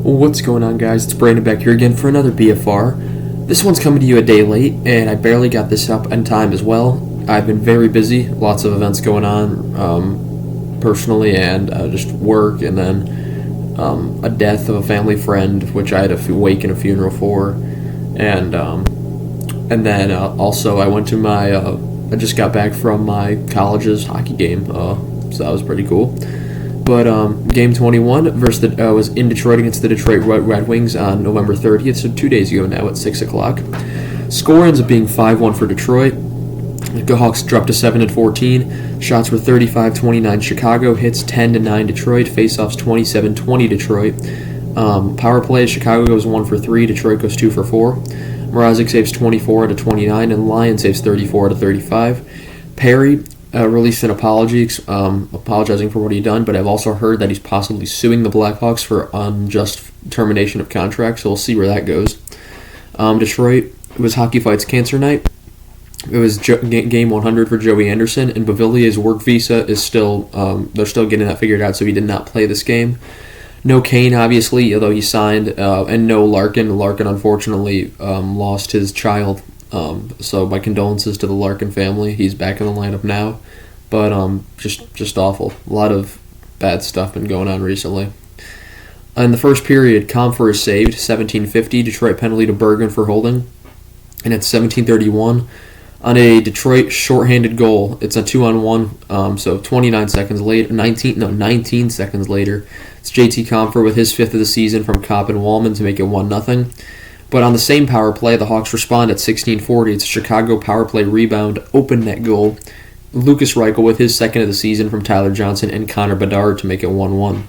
What's going on, guys? It's Brandon back here again for another BFR. This one's coming to you a day late, and I barely got this up in time as well. I've been very busy, lots of events going on personally, and just work, and then a death of a family friend, which I had a wake and a funeral for, and then also I went to my I just got back from my college's hockey game, so that was pretty cool. But game 21 versus was in Detroit against the Detroit Red Wings on November 30th, so 2 days ago now at 6 o'clock. Score ends up being 5-1 for Detroit. The Hawks dropped to 7-14. Shots were 35-29 Chicago, hits 10-9 Detroit, faceoffs 27-20 Detroit. Power play, Chicago goes 1 for 3, Detroit goes 2 for 4. Mrazek saves 24-29, and Lyon saves 34-35. Perry released an apology, apologizing for what he'd done, but I've also heard that he's possibly suing the Blackhawks for unjust termination of contract, so we'll see where that goes. Detroit, it was Hockey Fights Cancer Night. It was game 100 for Joey Anderson, and Bavilia's work visa is still, they're still getting that figured out, so he did not play this game. No Kane, obviously, although he signed, and no Larkin. Larkin, unfortunately, lost his child. So my condolences to the Larkin family. He's back in the lineup now, but just awful. A lot of bad stuff been going on recently. In the first period, Comfer is saved, 17:50. Detroit penalty to Bergen for holding, and it's 17:31 on a Detroit shorthanded goal. It's a 2-on-1. So 19 seconds later, it's JT Comfer with his 5th of the season from Kopp and Wallman to make it 1-0. But on the same power play, the Hawks respond at 16:40. It's a Chicago power play rebound, open net goal. Lucas Reichel with his 2nd of the season from Tyler Johnson and Connor Bedard to make it 1-1.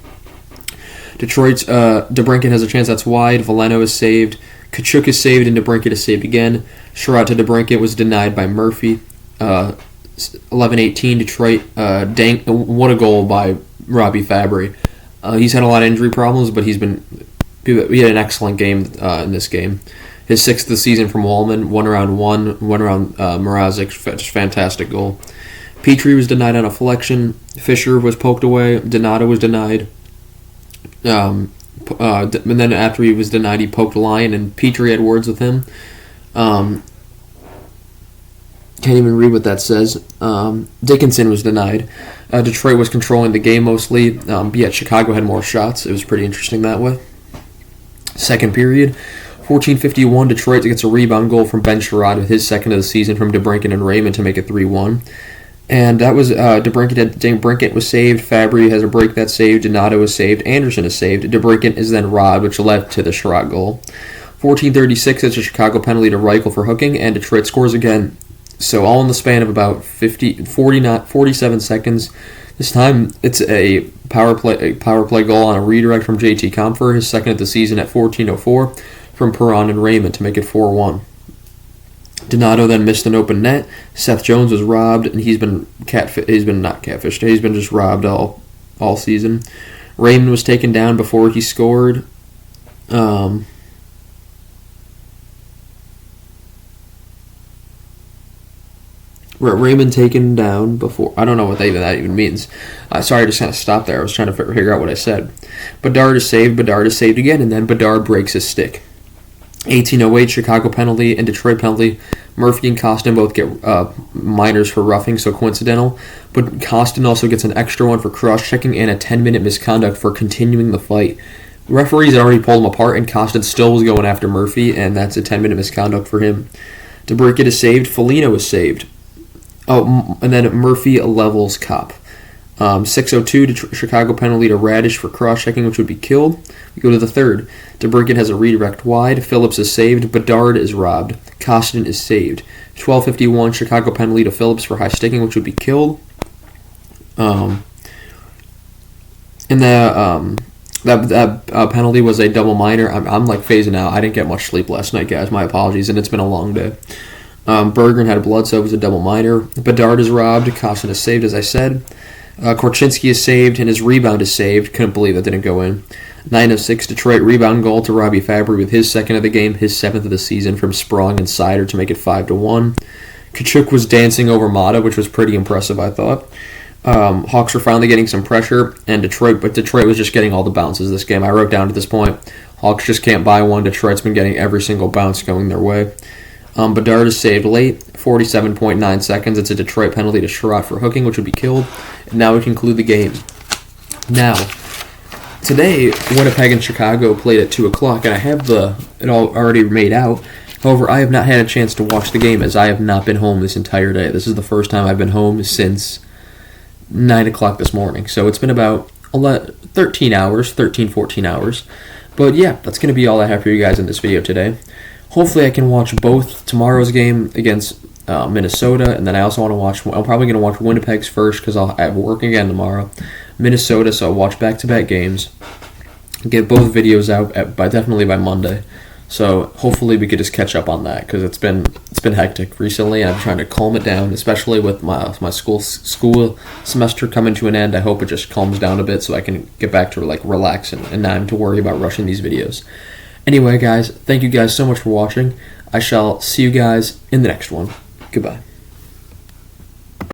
Detroit's DeBrincat has a chance that's wide. Veleno is saved. Kachuk is saved, and DeBrincat is saved again. Sherrod to DeBrincat was denied by Murphy. 11-18 Detroit. What a goal by Robbie Fabry. He's had a lot of injury problems, but he had an excellent game in this game. His 6th of the season from Wallman, one around Mrazek, just fantastic goal. Petrie was denied on a flexion. Fisher was poked away. Donato was denied. And then after he was denied, he poked Lyon, and Petrie had words with him. Can't even read what that says. Dickinson was denied. Detroit was controlling the game mostly, yet Chicago had more shots. It was pretty interesting that way. Second period, 14:51, Detroit gets a rebound goal from Ben Sherrod with his 2nd of the season from DeBrincat and Raymond to make it 3-1. And that was DeBrincat was saved, Fabry has a break that's saved, Donato is saved, Anderson is saved, DeBrincat is then robbed, which led to the Sherrod goal. 14:36, it's a Chicago penalty to Reichel for hooking, and Detroit scores again. So all in the span of about 47 seconds. This time, it's a power play goal on a redirect from JT Comfer, his 2nd of the season at 14:04, from Perron and Raymond to make it 4-1. Donato then missed an open net. Seth Jones was robbed, and he's been just robbed all season. Raymond was taken down before he scored. Raymond taken down before. I don't know what that even means. Sorry, I just kind of stopped there. I was trying to figure out what I said. Bedard is saved again, and then Bedard breaks his stick. 18:08, Chicago penalty and Detroit penalty. Murphy and Costin both get minors for roughing, so coincidental. But Costin also gets an extra one for cross-checking and a 10-minute misconduct for continuing the fight. The referees had already pulled him apart, and Costin still was going after Murphy, and that's a 10-minute misconduct for him. DeBrincat is saved. Foligno is saved. Oh, and then Murphy levels Kopp. 6:02, Chicago penalty to Radish for cross-checking, which would be killed. We go to the third. DeBrincat has a redirect wide. Phillips is saved. Bedard is robbed. Costin is saved. 12:51, Chicago penalty to Phillips for high sticking, which would be killed. And that penalty was a double minor. I'm like phasing out. I didn't get much sleep last night, guys. My apologies, and it's been a long day. Bergeron had a blood, so it was a double minor. Bedard is robbed. Costin is saved, as I said. Korchinski is saved, and his rebound is saved. Couldn't believe that didn't go in. 9:06, Detroit rebound goal to Robbie Fabry with his 2nd of the game, his 7th of the season from Sprong and Sider to make it 5-1. Kachuk was dancing over Mata, which was pretty impressive, I thought. Hawks were finally getting some pressure, and Detroit was just getting all the bounces this game. I wrote down at this point, Hawks just can't buy one. Detroit's been getting every single bounce going their way. Bedard is saved late, 47.9 seconds. It's a Detroit penalty to Sherrod for hooking, which would be killed. And now we conclude the game. Now, today, Winnipeg and Chicago played at 2 o'clock, and I have it all already made out. However, I have not had a chance to watch the game as I have not been home this entire day. This is the first time I've been home since 9 o'clock this morning. So it's been about 13 hours, 14 hours. But yeah, that's going to be all I have for you guys in this video today. Hopefully I can watch both tomorrow's game against Minnesota, and then I also want to watch, I'm probably going to watch Winnipeg's first because I have work again tomorrow. Minnesota, so I'll watch back-to-back games. Get both videos out definitely by Monday. So hopefully we could just catch up on that because it's been hectic recently, and I'm trying to calm it down, especially with my school semester coming to an end. I hope it just calms down a bit so I can get back to relax and not have to worry about rushing these videos. Anyway, guys, thank you guys so much for watching. I shall see you guys in the next one. Goodbye.